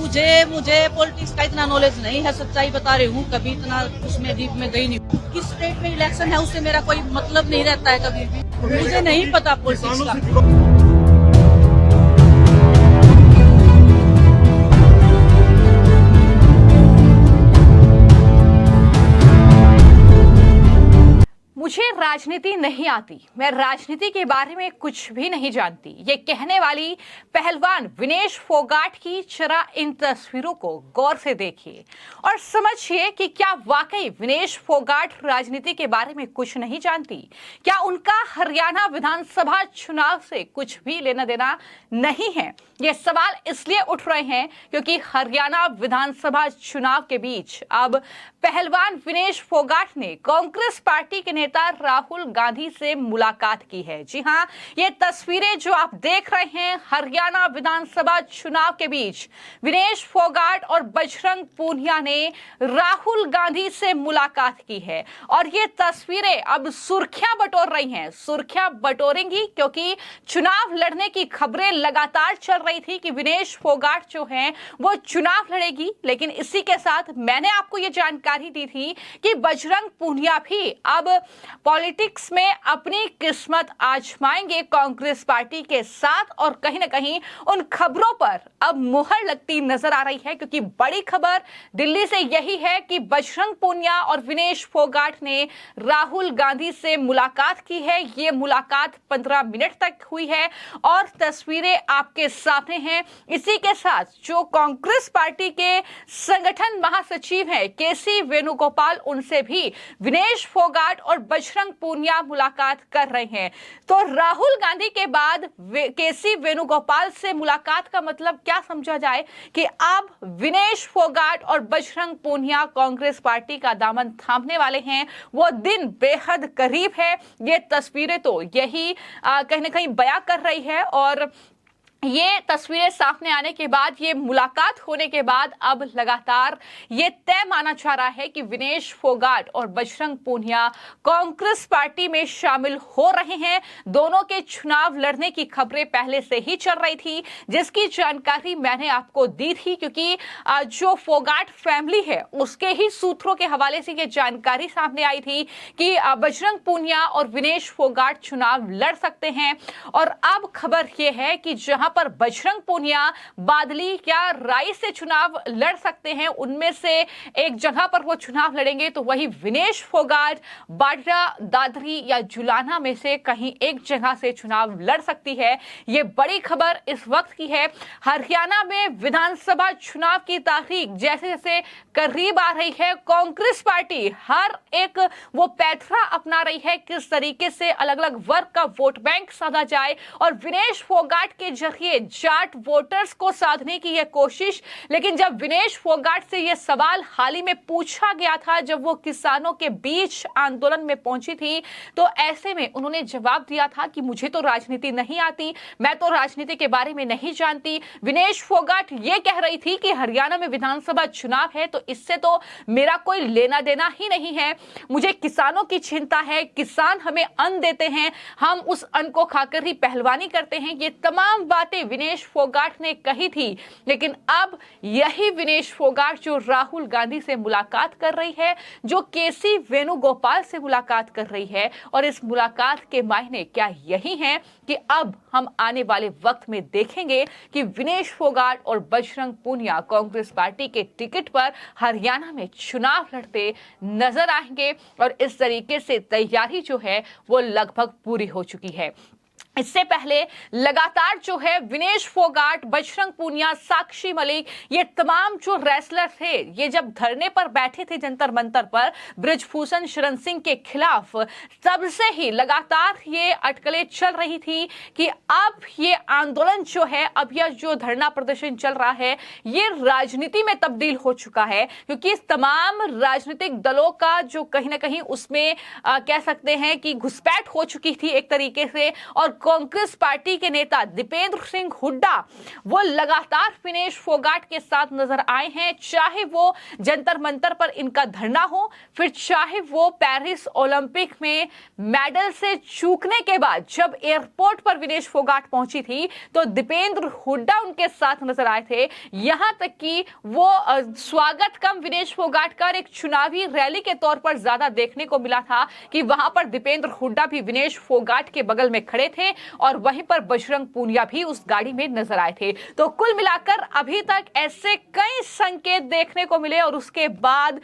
मुझे मुझे पॉलिटिक्स का इतना नॉलेज नहीं है, सच्चाई बता रही हूँ। कभी इतना उसमें डीप में गई नहीं हूँ। किस स्टेट में इलेक्शन है उससे मेरा कोई मतलब नहीं रहता है कभी भी। मुझे नहीं पता पॉलिटिक्स का। मुझे राजनीति नहीं आती, मैं राजनीति के बारे में कुछ भी नहीं जानती, ये कहने वाली पहलवान विनेश फोगाट की जरा इन तस्वीरों को गौर से देखिए और समझिए कि क्या वाकई विनेश फोगाट राजनीति के बारे में कुछ नहीं जानती। क्या उनका हरियाणा विधानसभा चुनाव से कुछ भी लेना देना नहीं है। ये सवाल इसलिए उठ रहे हैं क्योंकि हरियाणा विधानसभा चुनाव के बीच अब पहलवान विनेश फोगाट ने कांग्रेस पार्टी के नेता राहुल गांधी से मुलाकात की है। जी हां, ये तस्वीरें जो आप देख रहे हैं हरियाणा विधानसभा चुनाव के बीच विनेश फोगाट और बजरंग पूनिया ने राहुल गांधी से मुलाकात की है और ये तस्वीरें अब सुर्खियां बटोर रही हैं। सुर्खियां बटोरेंगी क्योंकि चुनाव लड़ने की खबरें लगातार चल रही थी कि विनेश फोगाट जो है वो चुनाव लड़ेगी, लेकिन इसी के साथ मैंने आपको ये जानकारी दी थी कि बजरंग पूनिया भी अब पॉलिटिक्स में अपनी किस्मत आजमाएंगे कांग्रेस पार्टी के साथ और कहीं ना कहीं उन खबरों पर अब मुहर लगती नजर आ रही है क्योंकि बड़ी खबर दिल्ली से यही है कि बजरंग पूनिया और विनेश फोगाट ने राहुल गांधी से मुलाकात की है। ये मुलाकात 15 मिनट तक हुई है और तस्वीरें आपके सामने हैं। इसी के साथ जो कांग्रेस पार्टी के संगठन महासचिव हैं केसी वेणुगोपाल, उनसे भी विनेश फोगाट और बजरंग पूनिया मुलाकात कर रहे हैं। तो राहुल गांधी के बाद केसी वेणुगोपाल से मुलाकात का मतलब क्या समझा जाए कि अब विनेश फोगाट और बजरंग पूनिया कांग्रेस पार्टी का दामन थामने वाले हैं। वो दिन बेहद करीब है। ये तस्वीरें तो यही कहीं ना कहीं बयां कर रही है और ये तस्वीरें सामने आने के बाद, ये मुलाकात होने के बाद अब लगातार ये तय माना जा रहा है कि विनेश फोगाट और बजरंग पूनिया कांग्रेस पार्टी में शामिल हो रहे हैं। दोनों के चुनाव लड़ने की खबरें पहले से ही चल रही थी, जिसकी जानकारी मैंने आपको दी थी क्योंकि जो फोगाट फैमिली है उसके ही सूत्रों के हवाले से ये जानकारी सामने आई थी कि बजरंग पूनिया और विनेश फोगाट चुनाव लड़ सकते हैं। और अब खबर यह है कि जहां पर बजरंग पूनिया बादली या राय से चुनाव लड़ सकते हैं, उनमें से एक जगह पर वो चुनाव लड़ेंगे, तो वही विनेश फोगाट बाड्रा, दादरी या जुलाना में से कहीं एक जगह से चुनाव लड़ सकती है। ये बड़ी खबर इस वक्त की है। हरियाणा में विधानसभा चुनाव की तारीख जैसे जैसे करीब आ रही है, कांग्रेस पार्टी हर एक वो पैठरा अपना रही है किस तरीके से अलग अलग वर्ग का वोट बैंक साधा जाए और विनेश फोगाट के जरिए जाट वोटर्स को साधने की यह कोशिश। लेकिन जब विनेश फोगाट से यह सवाल हाल ही में पूछा गया था, जब वो किसानों के बीच आंदोलन में पहुंची थी, तो ऐसे में उन्होंने जवाब दिया था कि मुझे तो राजनीति नहीं आती, मैं तो राजनीति के बारे में नहीं जानती। विनेश फोगाट ये कह रही थी कि हरियाणा में विधानसभा चुनाव है तो इससे तो मेरा कोई लेना देना ही नहीं है, मुझे किसानों की चिंता है, किसान हमें अन्न देते हैं, हम उस अन्न को खाकर ही पहलवानी करते हैं। ये तमाम बातें विनेश फोगाट ने कही थी। लेकिन अब यही विनेश फोगाट जो राहुल गांधी से मुलाकात कर रही है, जो केसी वेणुगोपाल से मुलाकात कर रही है, और इस मुलाकात के मायने क्या यही हैं कि अब हम आने वाले वक्त में देखेंगे कि विनेश फोगाट और बजरंग पूनिया कांग्रेस पार्टी के टिकट पर हरियाणा में चुनाव लड़ते नजर आएंगे और इस तरीके से तैयारी जो है वो लगभग पूरी हो चुकी है। इससे पहले लगातार जो है विनेश फोगाट, बजरंग पूनिया, साक्षी मलिक, ये तमाम जो रेसलर थे, ये जब धरने पर बैठे थे जंतर मंतर पर बृजभूषण शरण सिंह के खिलाफ, तब से ही लगातार ये अटकलें चल रही थी कि अब ये आंदोलन जो है, अब यह जो धरना प्रदर्शन चल रहा है, ये राजनीति में तब्दील हो चुका है क्योंकि इस तमाम राजनीतिक दलों का जो कहीं ना कहीं उसमें कह सकते हैं कि घुसपैठ हो चुकी थी एक तरीके से, और कांग्रेस पार्टी के नेता दीपेंद्र सिंह हुड्डा वो लगातार विनेश फोगाट के साथ नजर आए हैं, चाहे वो जंतर मंतर पर इनका धरना हो, फिर चाहे वो पेरिस ओलंपिक में मेडल से चूकने के बाद जब एयरपोर्ट पर विनेश फोगाट पहुंची थी तो दीपेंद्र हुड्डा उनके साथ नजर आए थे। यहां तक कि वो स्वागत कम विनेश फोगाट का एक चुनावी रैली के तौर पर ज्यादा देखने को मिला था कि वहां पर दीपेंद्र हुड्डा भी विनेश फोगाट के बगल में खड़े थे और वहीं पर बजरंग पूनिया भी उस गाड़ी में नजर आए थे। तो कुल मिलाकर अभी तक ऐसे कई संकेत देखने को मिले और उसके बाद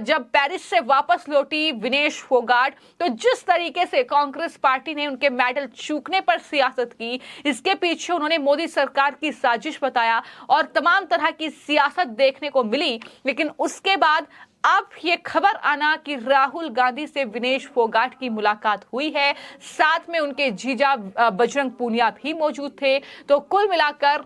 जब पेरिस से वापस लौटी विनेश फोगाट तो जिस तरीके से कांग्रेस पार्टी ने उनके मेडल चूकने पर सियासत की, इसके पीछे उन्होंने मोदी सरकार की साजिश बताया और तमाम तरह की सियासत देखने को मिली। लेकिन उसके बाद अब ये खबर आना कि राहुल गांधी से विनेश फोगाट की मुलाकात हुई है, साथ में उनके जीजा बजरंग पूनिया भी मौजूद थे। तो कुल मिलाकर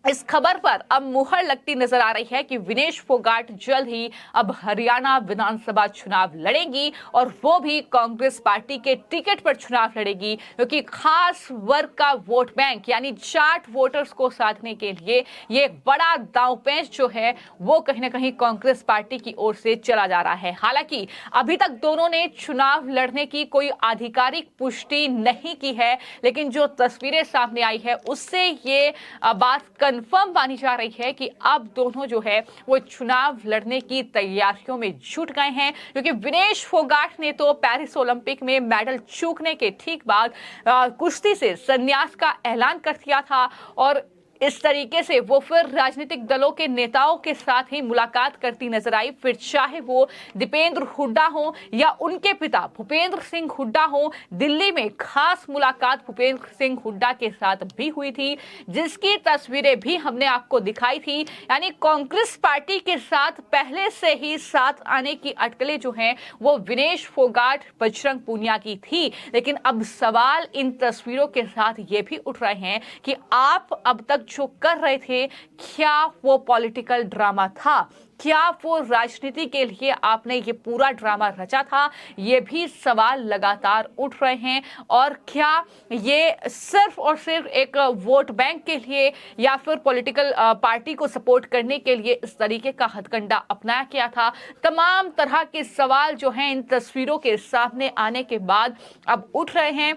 इस खबर पर अब मुहर लगती नजर आ रही है कि विनेश फोगाट जल्द ही अब हरियाणा विधानसभा चुनाव लड़ेंगी और वो भी कांग्रेस पार्टी के टिकट पर चुनाव लड़ेगी, क्योंकि खास वर्ग का वोट बैंक यानी जाट वोटर्स को साधने के लिए ये एक बड़ा दांवपेच जो है वो कहीं ना कहीं कांग्रेस पार्टी की ओर से चला जा रहा है। हालांकि अभी तक दोनों ने चुनाव लड़ने की कोई आधिकारिक पुष्टि नहीं की है, लेकिन जो तस्वीरें सामने आई है उससे ये बात कंफर्म मानी जा रही है कि अब दोनों जो है वो चुनाव लड़ने की तैयारियों में जुट गए हैं, क्योंकि विनेश फोगाट ने तो पेरिस ओलंपिक में मेडल चूकने के ठीक बाद कुश्ती से संन्यास का ऐलान कर दिया था और इस तरीके से वो फिर राजनीतिक दलों के नेताओं के साथ ही मुलाकात करती नजर आई, फिर चाहे वो दीपेंद्र हुड्डा हो या उनके पिता भूपेंद्र सिंह हुड्डा हो। दिल्ली में खास मुलाकात भूपेंद्र सिंह हुड्डा के साथ भी हुई थी, जिसकी तस्वीरें भी हमने आपको दिखाई थी। यानी कांग्रेस पार्टी के साथ पहले से ही साथ आने की अटकलें जो हैं वो विनेश फोगाट बजरंग पूनिया की थी, लेकिन अब सवाल इन तस्वीरों के साथ ये भी उठ रहे हैं कि आप अब तक जो कर रहे थे क्या वो पॉलिटिकल ड्रामा था, क्या वो राजनीति के लिए आपने ये पूरा ड्रामा रचा था, ये भी सवाल लगातार उठ रहे हैं। और क्या ये सिर्फ और सिर्फ एक वोट बैंक के लिए या फिर पॉलिटिकल पार्टी को सपोर्ट करने के लिए इस तरीके का हथकंडा अपनाया गया था। तमाम तरह के सवाल जो हैं इन तस्वीरों के सामने आने के बाद अब उठ रहे हैं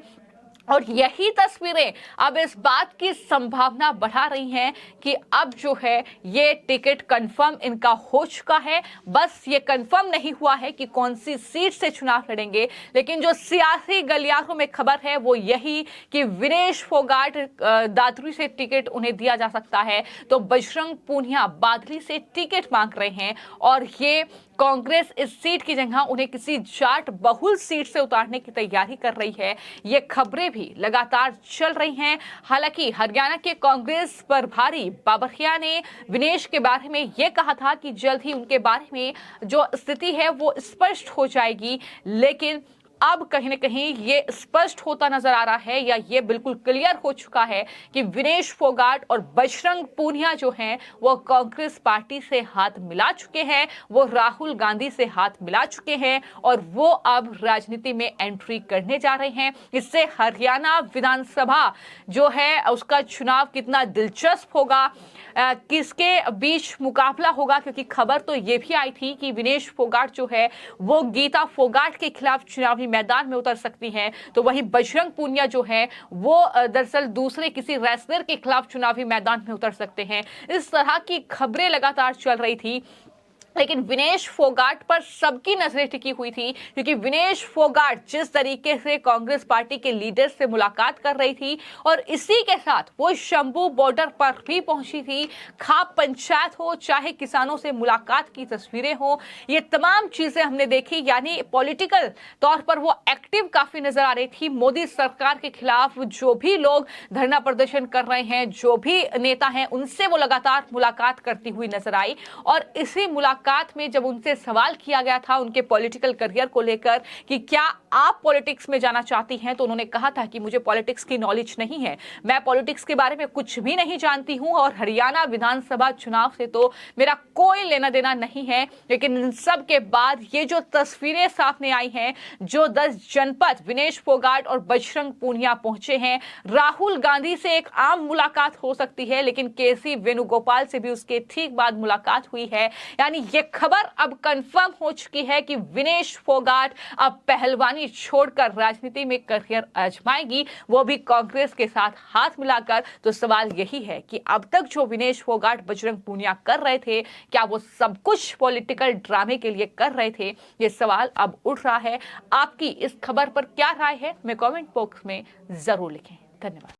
और यही तस्वीरें अब इस बात की संभावना बढ़ा रही हैं कि अब जो है ये टिकट कंफर्म इनका हो चुका है। बस ये कंफर्म नहीं हुआ है कि कौन सी सीट से चुनाव लड़ेंगे, लेकिन जो सियासी गलियारों में खबर है वो यही कि विनेश फोगाट दादरी से टिकट उन्हें दिया जा सकता है, तो बजरंग पूनिया बादली से टिकट मांग रहे हैं और ये कांग्रेस इस सीट की जगह उन्हें किसी जाट बहुल सीट से उतारने की तैयारी कर रही है। ये खबरें भी लगातार चल रही हैं। हालांकि हरियाणा के कांग्रेस प्रभारी बाबरिया ने विनेश के बारे में ये कहा था कि जल्द ही उनके बारे में जो स्थिति है वो स्पष्ट हो जाएगी, लेकिन अब कहीं ना कहीं ये स्पष्ट होता नजर आ रहा है या ये बिल्कुल क्लियर हो चुका है कि विनेश फोगाट और बजरंग पूनिया जो हैं वो कांग्रेस पार्टी से हाथ मिला चुके हैं, वो राहुल गांधी से हाथ मिला चुके हैं और वो अब राजनीति में एंट्री करने जा रहे हैं। इससे हरियाणा विधानसभा जो है उसका चुनाव कितना दिलचस्प होगा, किसके बीच मुकाबला होगा, क्योंकि खबर तो ये भी आई थी कि विनेश फोगाट जो है वो गीता फोगाट के खिलाफ चुनावी मैदान में उतर सकती हैं, तो वहीं बजरंग पूनिया जो है वो दरअसल दूसरे किसी रेसलर के खिलाफ चुनावी मैदान में उतर सकते हैं। इस तरह की खबरें लगातार चल रही थी, लेकिन विनेश फोगाट पर सबकी नजरें टिकी हुई थी, क्योंकि विनेश फोगाट जिस तरीके से कांग्रेस पार्टी के लीडर से मुलाकात कर रही थी और इसी के साथ वो शंभू बॉर्डर पर भी पहुंची थी। खाप पंचायत हो चाहे किसानों से मुलाकात की तस्वीरें हो, ये तमाम चीजें हमने देखी। यानी पॉलिटिकल तौर पर वो एक्टिव काफी नजर आ रही थी। मोदी सरकार के खिलाफ जो भी लोग धरना प्रदर्शन कर रहे हैं, जो भी नेता हैं, उनसे वो लगातार मुलाकात करती हुई नजर आई और इसी मुलाकात मुलाकात में जब उनसे सवाल किया गया था उनके पॉलिटिकल करियर को लेकर कि क्या आप पॉलिटिक्स में जाना चाहती हैं, तो उन्होंने कहा था कि मुझे पॉलिटिक्स की नॉलेज नहीं है, मैं पॉलिटिक्स के बारे में कुछ भी नहीं जानती हूं और हरियाणा विधानसभा चुनाव से तो मेरा कोई लेना देना नहीं है। लेकिन इन सब के बाद ये जो तस्वीरें सामने आई हैं, जो 10 जनपद विनेश फोगाट और बजरंग पूनिया पहुंचे हैं, राहुल गांधी से एक आम मुलाकात हो सकती है, लेकिन केसी वेणुगोपाल से भी उसके ठीक बाद मुलाकात हुई है। यानी ये खबर अब कंफर्म हो चुकी है कि विनेश फोगाट अब पहलवानी छोड़कर राजनीति में करियर आजमाएगी, वो भी कांग्रेस के साथ हाथ मिलाकर। तो सवाल यही है कि अब तक जो विनेश फोगाट बजरंग पूनिया कर रहे थे, क्या वो सब कुछ पॉलिटिकल ड्रामे के लिए कर रहे थे? ये सवाल अब उठ रहा है। आपकी इस खबर पर क्या राय है, मैं कमेंट बॉक्स में जरूर लिखें। धन्यवाद।